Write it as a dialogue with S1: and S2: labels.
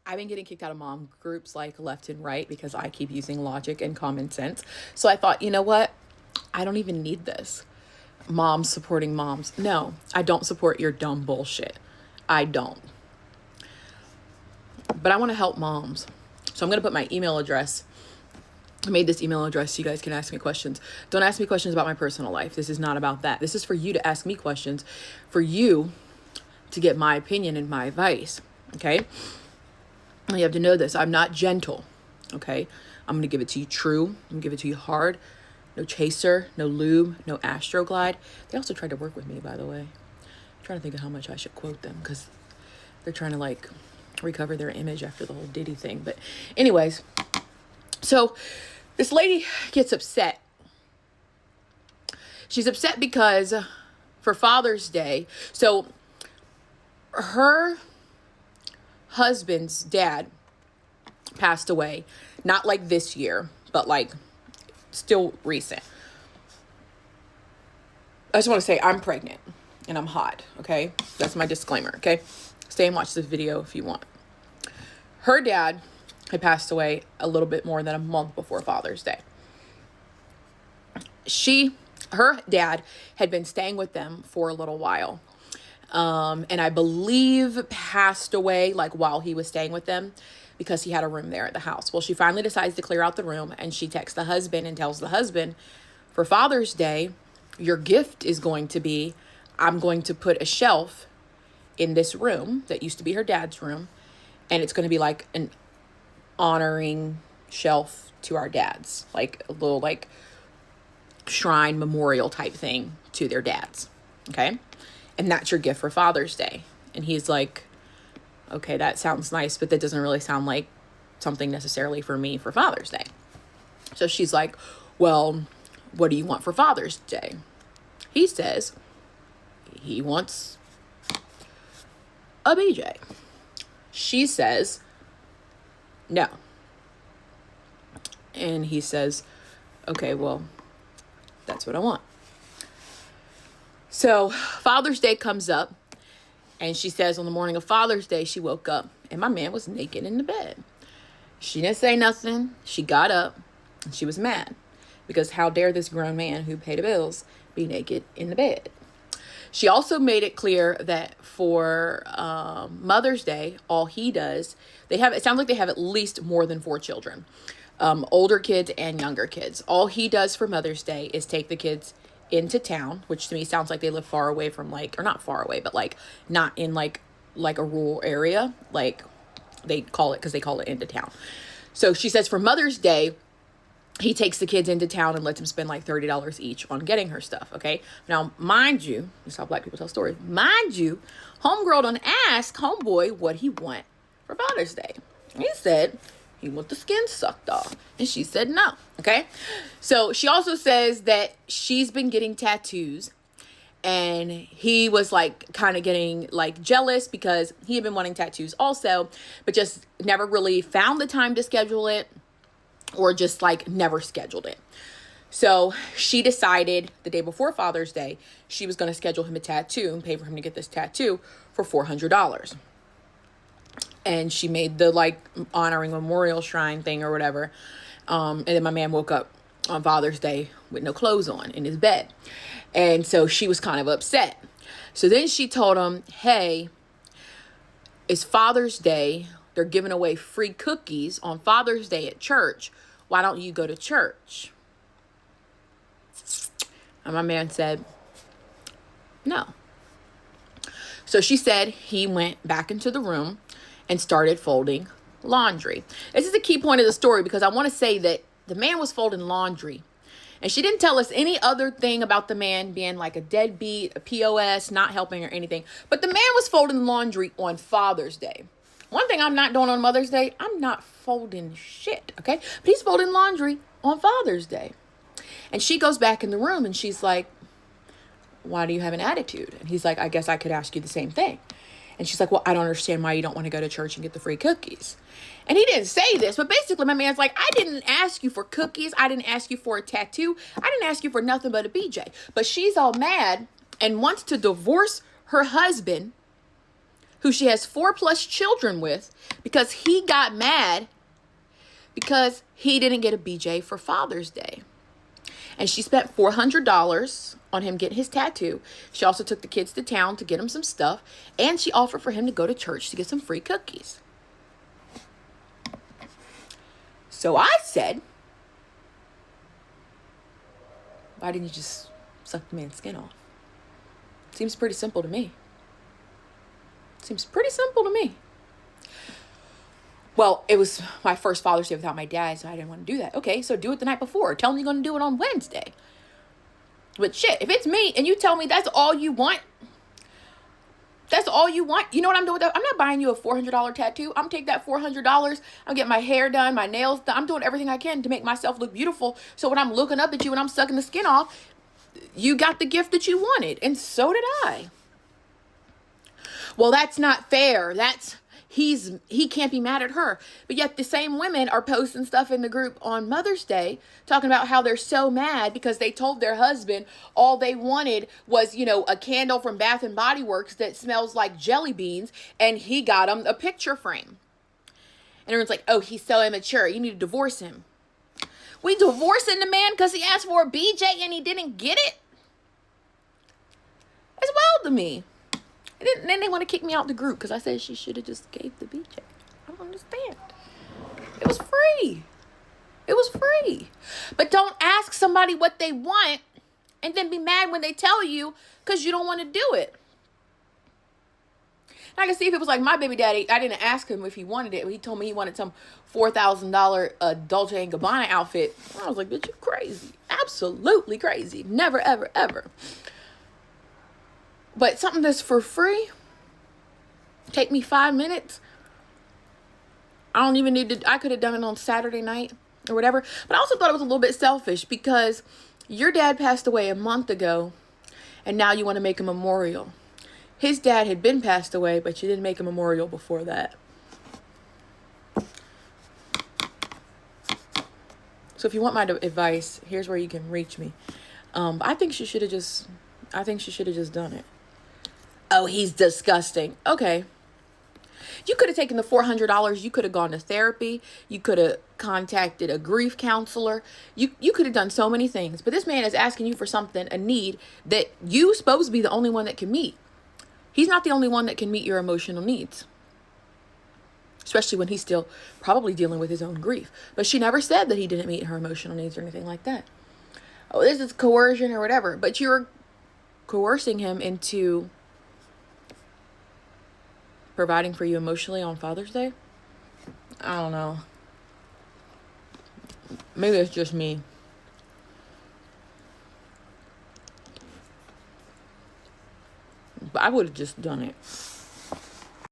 S1: I've been getting kicked out of mom groups like left and right because I keep using logic and common sense. So I thought, you know what? I don't even need this. Moms supporting moms. No, I don't support your dumb bullshit. I don't. But I want to help moms. So I'm going to put my email address. I made this email address so you guys can ask me questions. Don't ask me questions about my personal life. This is not about that. This is for you to ask me questions, for you to get my opinion and my advice. Okay? And you have to know this. I'm not gentle. Okay? I'm going to give it to you true. I'm going to give it to you hard. No chaser, no lube, no Astroglide. They also tried to work with me, by the way. I'm trying to think of how much I should quote them because they're trying to like recover their image after the whole Diddy thing. But anyways, so this lady gets upset. She's upset because for Father's Day, so her husband's dad passed away, not like this year, but like still recent. I just want to say I'm pregnant and I'm hot, okay? That's my disclaimer, okay? Stay and watch this video if you want. Her dad had passed away a little bit more than a month before Father's Day. Her dad had been staying with them for a little while. And I believe passed away like while he was staying with them because he had a room there at the house. Well, she finally decides to clear out the room and she texts the husband and tells the husband, for Father's Day, your gift is going to be, I'm going to put a shelf in this room that used to be her dad's room. And it's going to be like an honoring shelf to our dads, like a little like shrine memorial type thing to their dads. Okay. And that's your gift for Father's Day. And he's like, okay, that sounds nice, but that doesn't really sound like something necessarily for me for Father's Day. So she's like, well, what do you want for Father's Day? He says he wants a BJ. She says no. And he says, okay, well, that's what I want. So Father's Day comes up and she says on the morning of Father's Day, she woke up and my man was naked in the bed. She didn't say nothing. She got up and she was mad because how dare this grown man who paid the bills be naked in the bed? She also made it clear that for Mother's Day, all he does, it sounds like they have at least more than 4 children, older kids and younger kids. All he does for Mother's Day is take the kids into town, which to me sounds like they live far away from or not far away, but like not in like a rural area, like they call it, because they call it into town. So she says for Mother's Day, he takes the kids into town and lets them spend like $30 each on getting her stuff, okay? Now, mind you, this is how black people tell stories. Mind you, homegirl done asked homeboy what he want for Father's Day. He said he want the skin sucked off. And she said no, okay? So she also says that she's been getting tattoos. And he was like kind of getting like jealous because he had been wanting tattoos also, but just never really found the time to schedule it. Or just like never scheduled it. So she decided the day before Father's Day, she was going to schedule him a tattoo and pay for him to get this tattoo for $400. And she made the like honoring memorial shrine thing or whatever. And then my man woke up on Father's Day with no clothes on in his bed. And so she was kind of upset. So then she told him, hey, it's Father's Day. They're giving away free cookies on Father's Day at church. Why don't you go to church? And my man said, no. So she said he went back into the room and started folding laundry. This is the key point of the story because I want to say that the man was folding laundry. And she didn't tell us any other thing about the man being like a deadbeat, a POS, not helping or anything. But the man was folding laundry on Father's Day. One thing I'm not doing on Mother's Day, I'm not folding shit, okay? But he's folding laundry on Father's Day. And she goes back in the room and she's like, why do you have an attitude? And he's like, I guess I could ask you the same thing. And she's like, well, I don't understand why you don't want to go to church and get the free cookies. And he didn't say this, but basically my man's like, I didn't ask you for cookies. I didn't ask you for a tattoo. I didn't ask you for nothing but a BJ. But she's all mad and wants to divorce her husband who she has 4+ children with, because he got mad because he didn't get a BJ for Father's Day. And she spent $400 on him getting his tattoo. She also took the kids to town to get him some stuff. And she offered for him to go to church to get some free cookies. So I said, why didn't you just suck the man's skin off? Seems pretty simple to me. Seems pretty simple to me. Well, it was my first Father's Day without my dad, so I didn't want to do that. Okay, so do it the night before. Tell me you're going to do it on Wednesday. But shit, if it's me and you tell me that's all you want, that's all you want. You know what I'm doing with that? I'm not buying you a $400 tattoo. I'm taking that $400. I'm getting my hair done, my nails done. I'm doing everything I can to make myself look beautiful. So when I'm looking up at you and I'm sucking the skin off, you got the gift that you wanted. And so did I. Well, that's not fair. He can't be mad at her. But yet the same women are posting stuff in the group on Mother's Day talking about how they're so mad because they told their husband all they wanted was, a candle from Bath and Body Works that smells like jelly beans, and he got them a picture frame. And everyone's like, oh, he's so immature. You need to divorce him. We divorcing the man because he asked for a BJ and he didn't get it? That's wild to me. And then they want to kick me out the group because I said she should have just gave the BJ. I don't understand. It was free. It was free. But don't ask somebody what they want and then be mad when they tell you because you don't want to do it. And I can see if it was like my baby daddy, I didn't ask him if he wanted it. He told me he wanted some $4,000 Dolce & Gabbana outfit. I was like, bitch, you crazy. Absolutely crazy. Never, ever, ever. But something that's for free, take me 5 minutes. I don't even need to, I could have done it on Saturday night or whatever. But I also thought it was a little bit selfish because your dad passed away a month ago and now you want to make a memorial. His dad had been passed away, but you didn't make a memorial before that. So if you want my advice, here's where you can reach me. I think she should have just done it. Oh, he's disgusting. Okay. You could have taken the $400. You could have gone to therapy. You could have contacted a grief counselor. You could have done so many things. But this man is asking you for something, a need that you supposed to be the only one that can meet. He's not the only one that can meet your emotional needs. Especially when he's still probably dealing with his own grief. But she never said that he didn't meet her emotional needs or anything like that. Oh, this is coercion or whatever. But you're coercing him into providing for you emotionally on Father's Day? I don't know. Maybe it's just me. But I would have just done it.